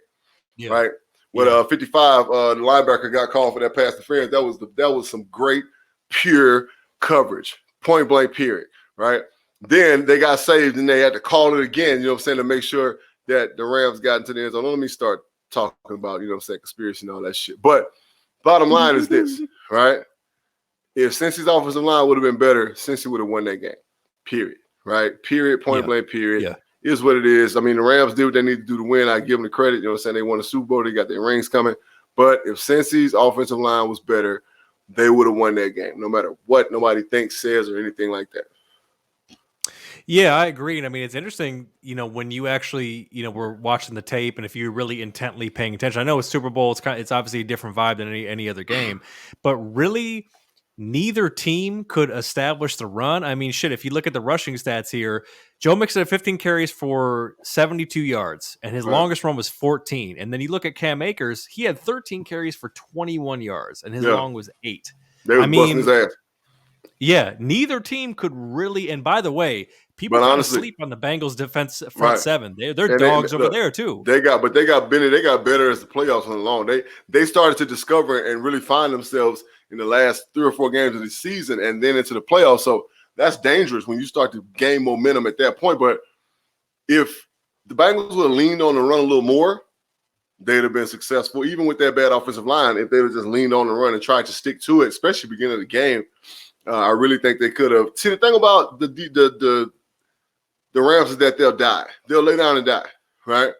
game, right? With 55, the linebacker got called for that pass interference. That was some great, pure coverage, point blank period, right? Then they got saved and they had to call it again, you know what I'm saying, to make sure that the Rams got into the end zone. Let me start talking about, you know what I'm saying, conspiracy and all that shit. But bottom line is this, right? If Cincy's offensive line would have been better, Cincy would have won that game, period, right? Period, point blank period. Yeah. Is what it is. I mean, the Rams did what they need to do to win. I give them the credit. You know what I'm saying? They won the Super Bowl. They got their rings coming. But if Cincy's offensive line was better, they would have won that game, no matter what nobody thinks, says, or anything like that. Yeah, I agree. And I mean, it's interesting, when you actually, were watching the tape and if you're really intently paying attention. I know it's Super Bowl. It's obviously a different vibe than any other game. But really, neither team could establish the run. I mean, shit, if you look at the rushing stats here, Joe Mixon had 15 carries for 72 yards, and his longest run was 14. And then you look at Cam Akers, he had 13 carries for 21 yards, and his long was 8. They was busting his ass. Yeah, neither team could really. And by the way, people honestly sleep on the Bengals defense front seven. They're dogs over there too. They got better as the playoffs went along. They started to discover and really find themselves in the last 3 or 4 games of the season and then into the playoffs. So that's dangerous when you start to gain momentum at that point. But if the Bengals would have leaned on the run a little more, they'd have been successful, even with that bad offensive line. If they would just leaned on the run and tried to stick to it, especially beginning of the game, I really think they could have. See, the thing about the Rams is that they'll die. They'll lay down and die, right?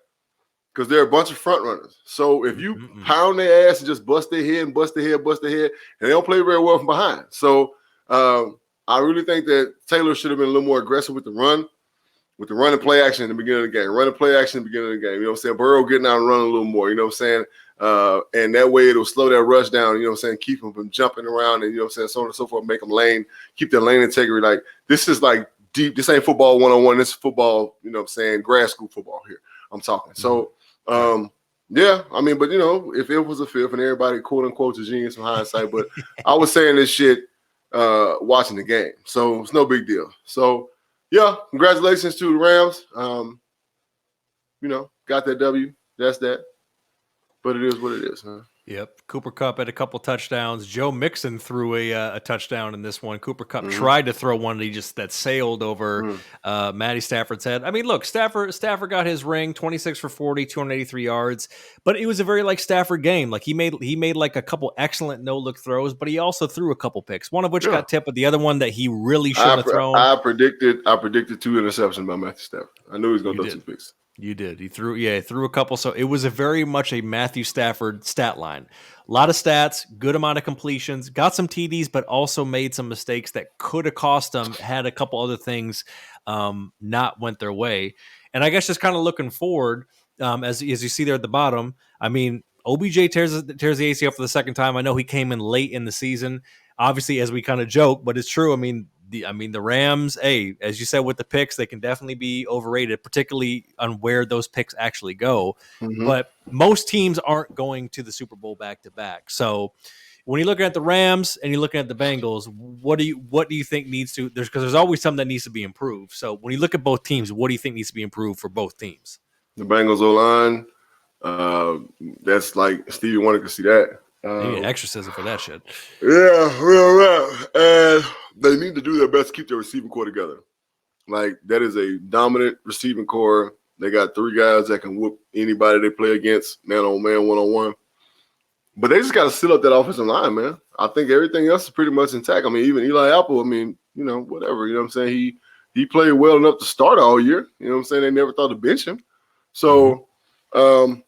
Because they're a bunch of front runners. So if you pound their ass and just bust their head, and they don't play very well from behind. So I really think that Taylor should have been a little more aggressive with the run and play action in the beginning of the game. Run and play action in the beginning of the game. You know what I'm saying? Burrow getting out and running a little more, you know what I'm saying? And that way it'll slow that rush down, you know what I'm saying? Keep them from jumping around and, you know what I'm saying, so on and so forth, make them lane, keep their lane integrity. Like, this is like deep. This ain't football 1-on-1. This is football, you know what I'm saying, grad school football here I'm talking. So, yeah, I mean, but, if it was a fifth and everybody, quote unquote, is genius in hindsight, but I was saying this shit watching the game. So it's no big deal. So, yeah, congratulations to the Rams. Got that W. That's that. But it is what it is, huh? Yep. Cooper Kupp had a couple touchdowns. Joe Mixon threw a touchdown in this one. Cooper Kupp tried to throw one that sailed over Matty Stafford's head. I mean, look, Stafford got his ring, 26 for 40, 283 yards. But it was a very Stafford game. Like he made like a couple excellent no-look throws, but he also threw a couple picks, one of which got tipped, but the other one that he really should have thrown. I predicted 2 interceptions by Matthew Stafford. I knew he was going to throw 2 picks. You did. He threw a couple. So it was very much a Matthew Stafford stat line. A lot of stats, good amount of completions, got some TDs, but also made some mistakes that could have cost them, had a couple other things not went their way. And I guess just kind of looking forward, as you see there at the bottom, I mean, OBJ tears the ACL for the second time. I know he came in late in the season, obviously, as we kind of joke, but it's true. I mean, the Rams, as you said with the picks, they can definitely be overrated, particularly on where those picks actually go. But most teams aren't going to the Super Bowl back-to-back. So when you're looking at the Rams and you're looking at the Bengals, what do you think needs to – because there's always something that needs to be improved. So when you look at both teams, what do you think needs to be improved for both teams? The Bengals O-line, that's like Stevie Wonder could see that. They need an exorcism for that shit. Yeah, real rap. And they need to do their best to keep their receiving core together. Like, that is a dominant receiving core. They got 3 guys that can whoop anybody they play against, man on man, 1-on-1. But they just got to seal up that offensive line, man. I think everything else is pretty much intact. I mean, even Eli Apple, I mean, whatever. You know what I'm saying? He played well enough to start all year. You know what I'm saying? They never thought to bench him. So, and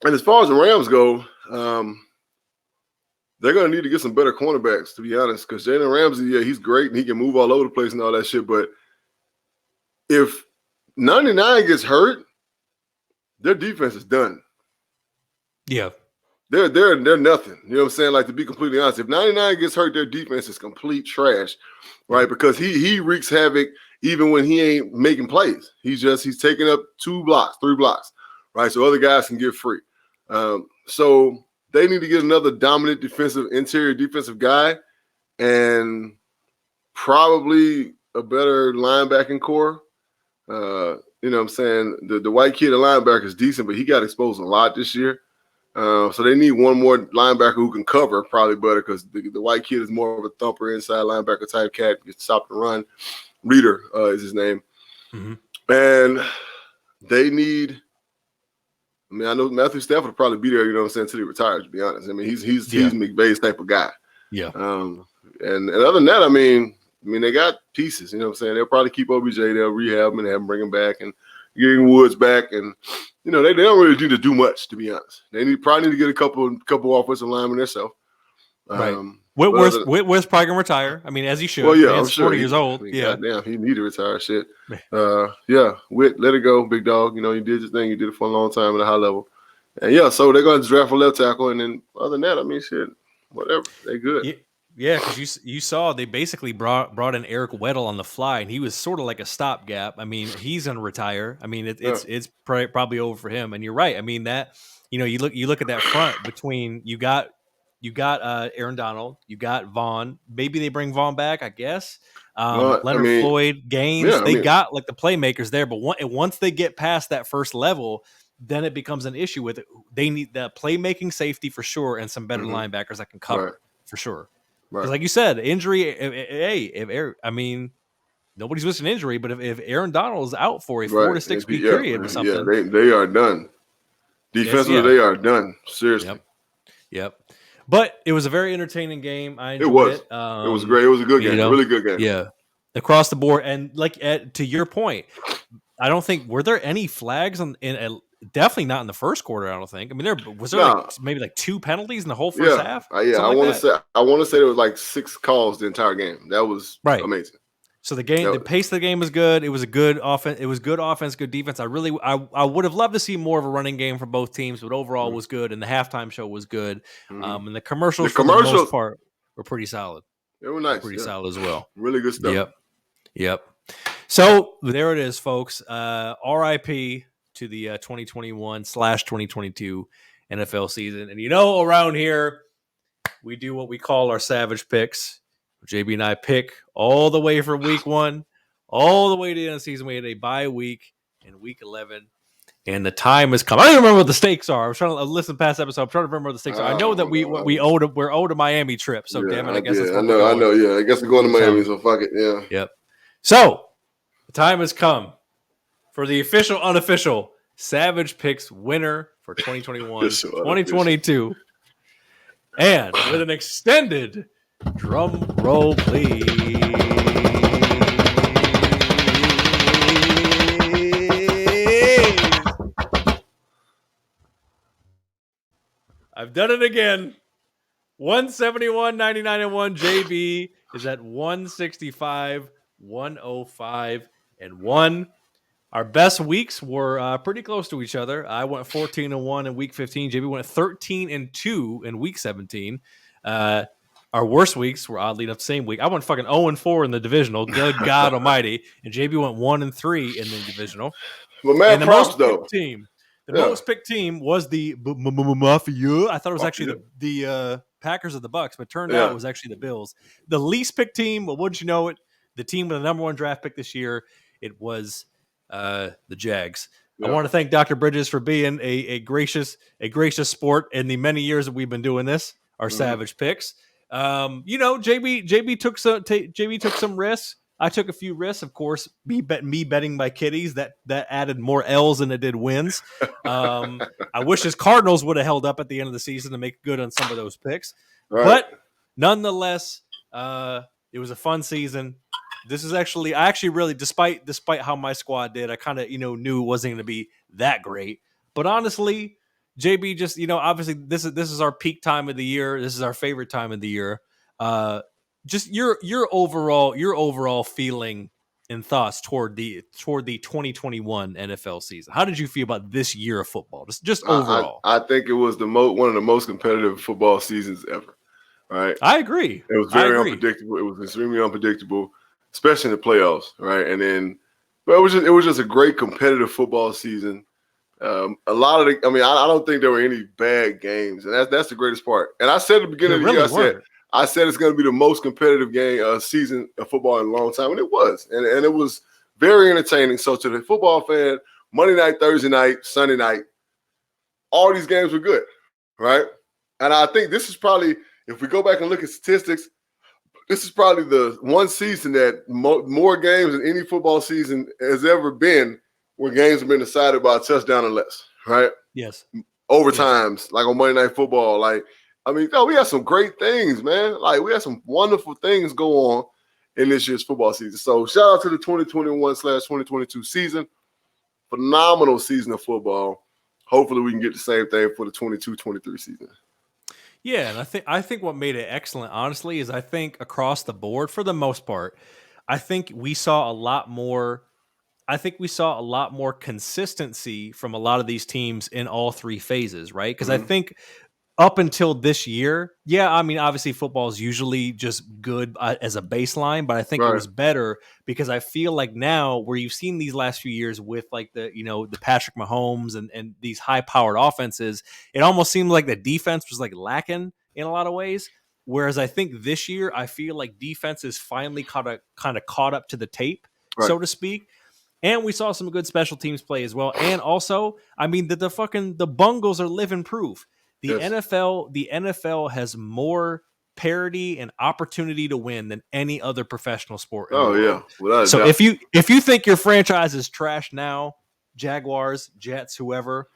as far as the Rams go, they're going to need to get some better cornerbacks, to be honest, because Jalen Ramsey, yeah, he's great and he can move all over the place and all that shit. But if 99 gets hurt, their defense is done. Yeah. They're nothing. You know what I'm saying? Like, to be completely honest, if 99 gets hurt, their defense is complete trash, right? Because he wreaks havoc even when he ain't making plays. He's taking up 2 blocks, 3 blocks, right? So other guys can get free. So they need to get another dominant interior defensive guy and probably a better linebacking core. You know what I'm saying? The white kid, the linebacker, is decent, but he got exposed a lot this year. So they need one more linebacker who can cover probably better, because the white kid is more of a thumper inside linebacker type cat, gets stopped and run. Reader is his name. Mm-hmm. And they need – I mean, I know Matthew Stafford will probably be there, you know what I'm saying, until he retires, to be honest. I mean, he's McVay's type of guy. Yeah. And other than that, I mean, they got pieces, you know what I'm saying? They'll probably keep OBJ, they'll rehab him and have him bring him back and getting Woods back. And, you know, they don't really need to do much, to be honest. They probably need to get a couple offensive linemen themselves. Right. Whitworth's probably going to retire. I mean, as he should. Well, yeah, he's 40 years old. Yeah. Damn, he need to retire. Shit. Yeah, Whit, let it go, big dog. You know, you did your thing. You did it for a long time at a high level. And, yeah, so they're going to draft a left tackle. And then other than that, I mean, shit, whatever. They good. Yeah, because you saw they basically brought in Eric Weddle on the fly, and he was sort of like a stopgap. I mean, he's going to retire. I mean, it's probably over for him. And you're right. I mean, that, you know, you look at that front between you got Aaron Donald, you got Vaughn. Maybe they bring Vaughn back, I guess. Leonard Floyd, Gaines. They got like the playmakers there, but once they get past that first level, then it becomes an issue with it. They need the playmaking safety for sure, and some better linebackers that can cover for sure. Because like you said, injury. Nobody's missing injury, but if Aaron Donald is out for a 4 to 6 week period or something, they are done. Defensively, they are done. Seriously. Yep. But it was a very entertaining game. I enjoyed it. It was great. It was a good game. Really good game. Yeah. Across the board. And like to your point, I don't think were there any flags definitely not in the first quarter, I don't think. I mean, was there maybe like 2 penalties in the whole first half? I want to say there was like 6 calls the entire game. That was amazing. So the pace of the game was good. It was a good offense. It was good offense, good defense. I would have loved to see more of a running game for both teams, but overall it was good. And the halftime show was good. And the commercials for the most part were pretty solid. They were nice. Pretty solid as well. Really good stuff. Yep. So there it is, folks. RIP to the 2021/2022 NFL season. And around here, we do what we call our Savage Picks. JB and I pick all the way from week 1, all the way to the end of the season. We had a bye week in week 11, and the time has come. I don't even remember what the stakes are. I was trying to listen past episode. I'm trying to remember what the stakes are. I know that we're owed a Miami trip. So damn it, I guess that's what I know. Yeah, I guess we're going to Miami. So fuck it. Yeah. Yep. So the time has come for the official, unofficial Savage Picks winner for 2021-2022, and with an extended drum roll, please. I've done it again. 171, 99, and 1. JB is at 165, 105, and 1. Our best weeks were pretty close to each other. I went 14-1 in week 15. JB went 13-2 in week 17. Our worst weeks were oddly enough the same week. I went fucking 0-4 in the divisional. Good God Almighty! And JB went 1-3 in the divisional. Well, man, the most picked team was the Mafia. I thought it was actually the Packers of the Bucks, but turned out it was actually the Bills. The least picked team, well, wouldn't you know it? The team with the number 1 draft pick this year, it was the Jags. Yeah. I want to thank Dr. Bridges for being a gracious sport in the many years that we've been doing this. Our Savage Picks. JB took some risks. I took a few risks, of course. Me betting my kitties that added more L's than it did wins. I wish his Cardinals would have held up at the end of the season to make good on some of those picks. Right. But nonetheless, it was a fun season. This is I actually really, despite how my squad did, I kind of knew it wasn't going to be that great. But honestly, JB, just obviously this is our peak time of the year. This is our favorite time of the year. Just your overall feeling and thoughts toward the 2021 NFL season. How did you feel about this year of football? Just overall. I think it was one of the most competitive football seasons ever. Right. I agree. It was very unpredictable. It was extremely unpredictable, especially in the playoffs. Right. And then, but it was just a great competitive football season. A lot of I don't think there were any bad games, and that's the greatest part. And I said at the beginning of the year, I said it's going to be the most competitive season of football in a long time, and it was. And it was very entertaining. So to the football fan, Monday night, Thursday night, Sunday night, all these games were good, right? And I think this is probably, if we go back and look at statistics, this is probably the one season that more games than any football season has ever been, where games have been decided by a touchdown or less, right? Yes. Overtimes, like on Monday Night Football. We had some great things, man. Like, we had some wonderful things go on in this year's football season. So shout out to the 2021/2022 season. Phenomenal season of football. Hopefully we can get the same thing for the 22-23 season. Yeah, and I think what made it excellent, honestly, is I think across the board, for the most part, I think we saw a lot more consistency from a lot of these teams in all three phases, right? Because I think up until this year, obviously football is usually just good as a baseline, but I think it was better because I feel like now where you've seen these last few years with like the Patrick Mahomes and these high-powered offenses, it almost seemed like the defense was like lacking in a lot of ways. Whereas I think this year, I feel like defense is finally kind of caught up to the tape, so to speak. And we saw some good special teams play as well. And also, the Bungles are living proof. The NFL has more parity and opportunity to win than any other professional sport in the world. Without so doubt. if you think your franchise is trash now, Jaguars, Jets, whoever,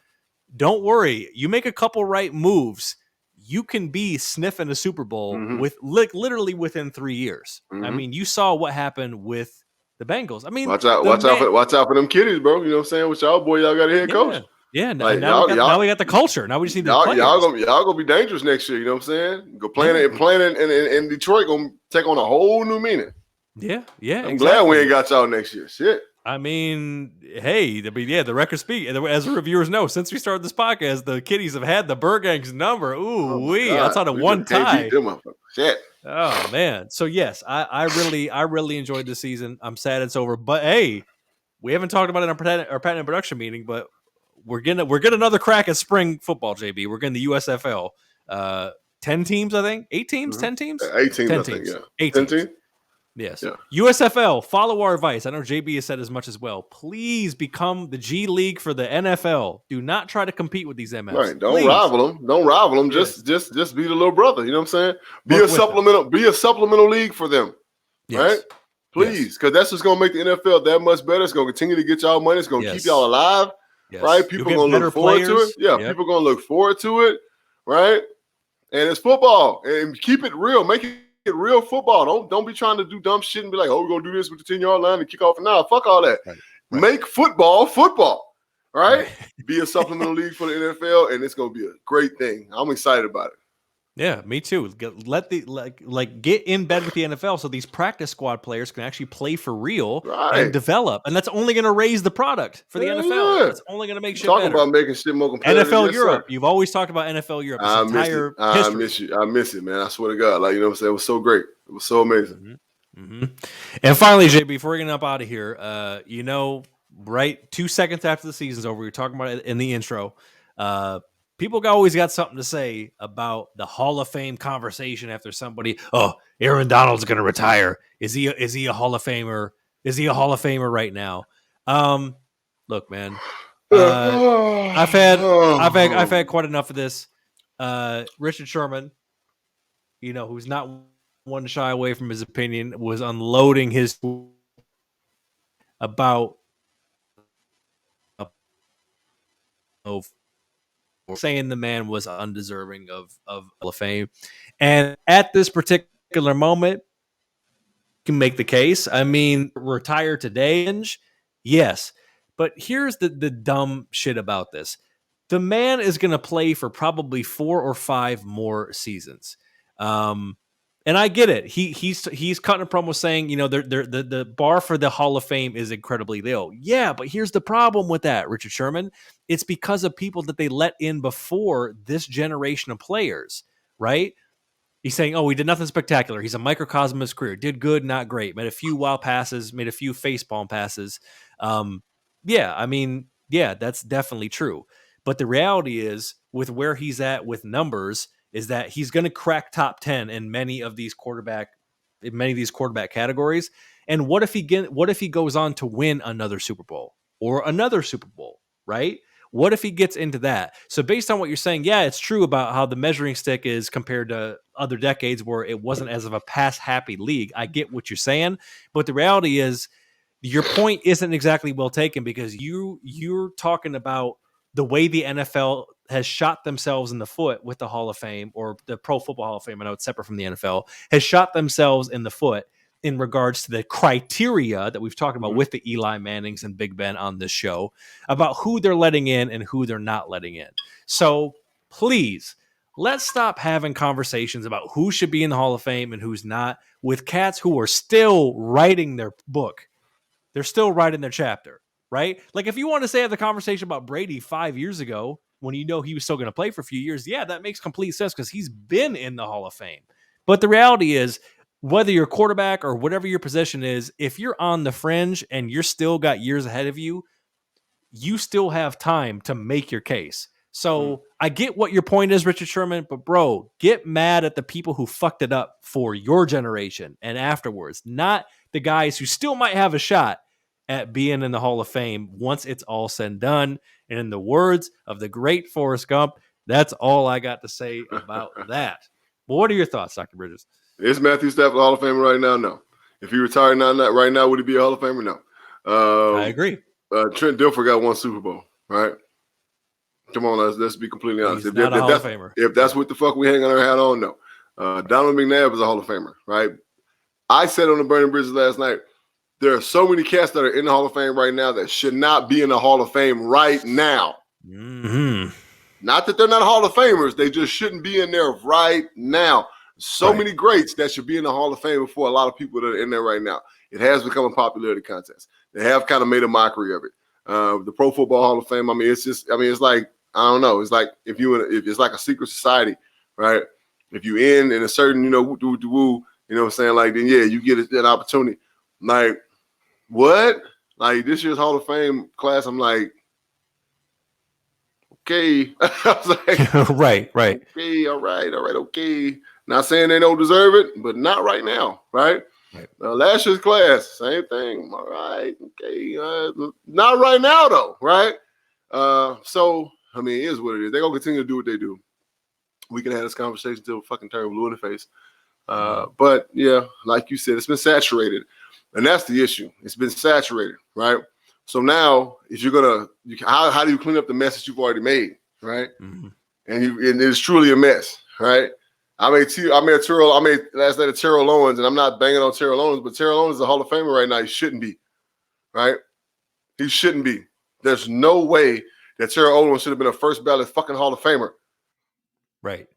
don't worry. You make a couple right moves, you can be sniffing a Super Bowl with literally within 3 years. You saw what happened with the Bengals. Watch out for them kiddies, bro. You know what I'm saying? With y'all boy, y'all got a head coach. Yeah, now we got the culture. Now we just need the players. Y'all gonna be dangerous next year. You know what I'm saying? Go playing in Detroit gonna take on a whole new meaning. Yeah. I'm glad we ain't got y'all next year. Shit. The record speak. As the reviewers know, since we started this podcast, the kiddies have had the Burgang's number. Outside of one tie. Shit. Oh man. So yes, I really enjoyed the season. I'm sad it's over, but hey, we haven't talked about it in our patent production meeting, but we're getting another crack at spring football, JB. We're getting the USFL. 10 teams, I think. 8 teams, 10 teams? 8 teams, 10 I think, teams. yeah. 8 10 teams. teams? Yes. Yeah. USFL, follow our advice. I know JB has said as much as well. Please become the G League for the NFL. Do not try to compete with these MFs. Right. Don't rival them. Yes. Just be the little brother. You know what I'm saying? Be a supplemental league for them. Yes. Right? Please. Because that's what's gonna make the NFL that much better. It's gonna continue to get y'all money. It's gonna keep y'all alive. Yes. Right? People are gonna look forward to it. Yeah, people are gonna look forward to it. Right? And it's football. And keep it real. Make it real football. Don't be trying to do dumb shit and be like, we're gonna do this with the 10-yard line and kick off. Nah, fuck all that. Right. Make football. Right? Be a supplemental league for the NFL, and it's gonna be a great thing. I'm excited about it. Yeah, me too. Get in bed with the NFL so these practice squad players can actually play for real and develop, and that's only going to raise the product for the NFL. Yeah. That's only going to make shit Talking better. about making shit more competitive. NFL Europe. You've always talked about NFL Europe. I miss it, man. I swear to God. Like, you know what I'm saying? It was so great. It was so amazing. And finally, Jay, before we get up out of here, right 2 seconds after the season's over, we were talking about it in the intro. People always got something to say about the Hall of Fame conversation after somebody, Aaron Donald's going to retire. Is he a Hall of Famer? Is he a Hall of Famer right now? Look, man, I've had quite enough of this. Richard Sherman, who's not one to shy away from his opinion, was unloading his about saying the man was undeserving of Hall of Fame. And at this particular moment, you can make the case. Retire today, yes. But here's the dumb shit about this. The man is going to play for probably 4 or 5 more seasons. And I get it. He's cutting a promo saying, the bar for the Hall of Fame is incredibly low. Yeah, but here's the problem with that, Richard Sherman. It's because of people that they let in before this generation of players, right? He's saying, oh, he did nothing spectacular. He's a microcosm of his career. Did good, not great. Made a few wild passes, made a few facepalm passes. That's definitely true. But the reality is, with where he's at with numbers, is that he's going to crack top 10 in many of these quarterback categories. And what if he goes on to win another Super Bowl or another Super Bowl, right? What if he gets into that? So based on what you're saying, yeah, it's true about how the measuring stick is compared to other decades where it wasn't as of a pass-happy league. I get what you're saying, but the reality is your point isn't exactly well taken, because you're talking about the way the NFL has shot themselves in the foot with the Hall of Fame, or the Pro Football Hall of Fame, I know it's separate from the NFL, has shot themselves in the foot in regards to the criteria that we've talked about with the Eli Mannings and Big Ben on this show about who they're letting in and who they're not letting in. So please, let's stop having conversations about who should be in the Hall of Fame and who's not with cats who are still writing their book. They're still writing their chapter, right? Like, if you want to say have the conversation about Brady 5 years ago when you know he was still going to play for a few years, yeah, that makes complete sense because he's been in the Hall of Fame. But the reality is, whether you're quarterback or whatever your position is, if you're on the fringe and you're still got years ahead of you, you still have time to make your case. So I get what your point is, Richard Sherman, but bro, get mad at the people who fucked it up for your generation and afterwards, not the guys who still might have a shot at being in the Hall of Fame once it's all said and done. And in the words of the great Forrest Gump, that's all I got to say about that. Well, what are your thoughts, Dr. Bridges? Is Matthew Stafford a Hall of Famer right now? No. If he retired right now, would he be a Hall of Famer? No. I agree. Trent Dilfer got 1 Super Bowl, right? Come on, let's be completely honest. He's not a Hall of Famer. If that's what the fuck we hang on our hat on, no. Donald McNabb is a Hall of Famer, right? I said on the Burning Bridges last night, there are so many cats that are in the Hall of Fame right now that should not be in the Hall of Fame right now. Mm-hmm. Not that they're not Hall of Famers. They just shouldn't be in there right now. So many greats that should be in the Hall of Fame before a lot of people that are in there right now. It has become a popularity contest. They have kind of made a mockery of it. The Pro Football Hall of Fame, it's like, I don't know. It's like if it's like a secret society, right? If you in a certain, woo, you know what I'm saying? Like, then yeah, you get an opportunity. Like, what? Like, this year's Hall of Fame class, I'm like, okay. I was like, right. Okay, all right, okay. Not saying they don't deserve it, but not right now, right? Last year's class, same thing. All right, okay. Not right now, though, right? So, I mean, it is what it is. They're going to continue to do what they do. We can have this conversation until we fucking turn blue in the face. But, yeah, like you said, it's been saturated. And that's the issue. It's been saturated, right? So now, if you're going to – how do you clean up the mess that you've already made, right? Mm-hmm. And it's truly a mess, right? I made last night a Terrell Owens, and I'm not banging on Terrell Owens, but Terrell Owens is a Hall of Famer right now. He shouldn't be, right? He shouldn't be. There's no way that Terrell Owens should have been a first ballot fucking Hall of Famer. Right.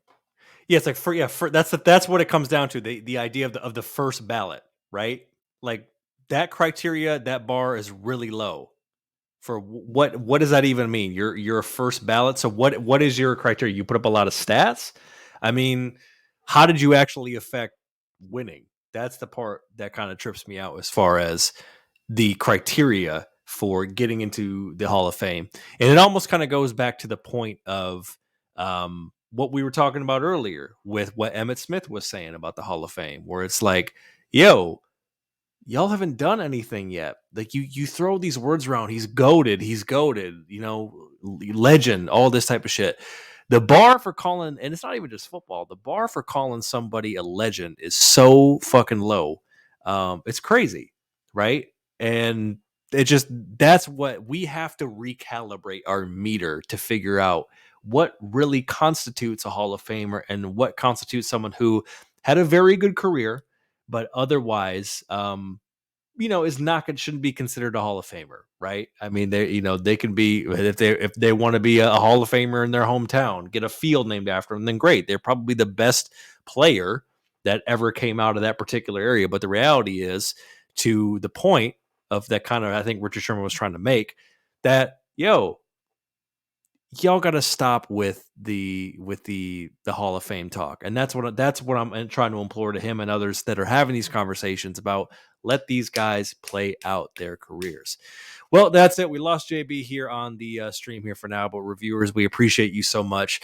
Yeah, it's like that's what it comes down to. The idea of the first ballot, right? Like that criteria, that bar is really low. For what does that even mean? You're a first ballot. So what is your criteria? You put up a lot of stats? I mean, how did you actually affect winning? That's the part that kind of trips me out as far as the criteria for getting into the Hall of Fame. And it almost kind of goes back to the point of what we were talking about earlier with what Emmitt Smith was saying about the Hall of Fame, where it's like, yo, y'all haven't done anything yet. Like you throw these words around. He's goated, legend, all this type of shit. The bar for calling, and it's not even just football, the bar for calling somebody a legend is so fucking low. It's crazy, right? And that's what we have to recalibrate our meter to figure out what really constitutes a Hall of Famer and what constitutes someone who had a very good career, but otherwise shouldn't be considered a Hall of Famer, right? I mean, they can be, if they want to be a Hall of Famer in their hometown, get a field named after them, then great. They're probably the best player that ever came out of that particular area. But the reality is, to the point of that kind of, I think Richard Sherman was trying to make, that y'all got to stop with the Hall of Fame talk. And that's what I'm trying to implore to him and others that are having these conversations about. Let these guys play out their careers. Well, that's it. We lost JB here on the stream here for now, but reviewers, we appreciate you so much.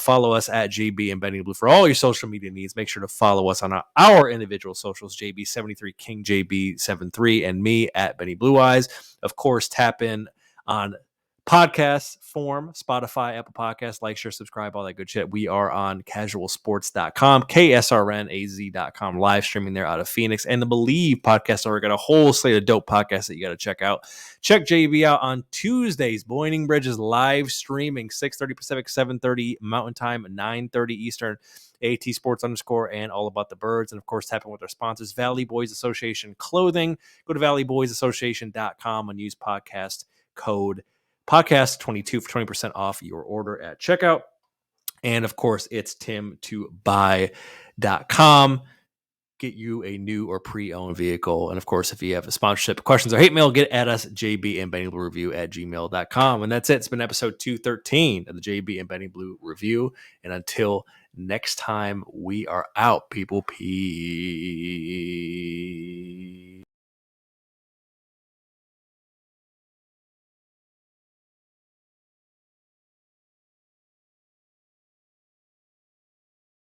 Follow us at JB and Benny Blue for all your social media needs. Make sure to follow us on our individual socials, JB73, King JB73, and me at Benny Blue Eyes. Of course, tap in on podcast form, Spotify, Apple Podcasts, like, share, subscribe, all that good shit. We are on casualsports.com, KSRNAZ.com, live streaming there out of Phoenix. And the Believe podcast, we got a whole slate of dope podcasts that you got to check out. Check JB out on Tuesdays. Boining Bridge is live streaming, 6:30 Pacific, 7:30 Mountain Time, 9:30 Eastern. AT Sports _ and All About the Birds. And of course, tap in with our sponsors, Valley Boys Association Clothing. Go to valleyboysassociation.com and use podcast code podcast 22 for 20% off your order at checkout. And of course, it's tim2buy.com. Get you a new or pre-owned vehicle. And of course, if you have a sponsorship, questions, or hate mail, get at us, JB and Benny Blue Review at gmail.com. And that's it. It's been episode 213 of the JB and Benny Blue Review. And until next time, we are out, people. Peace.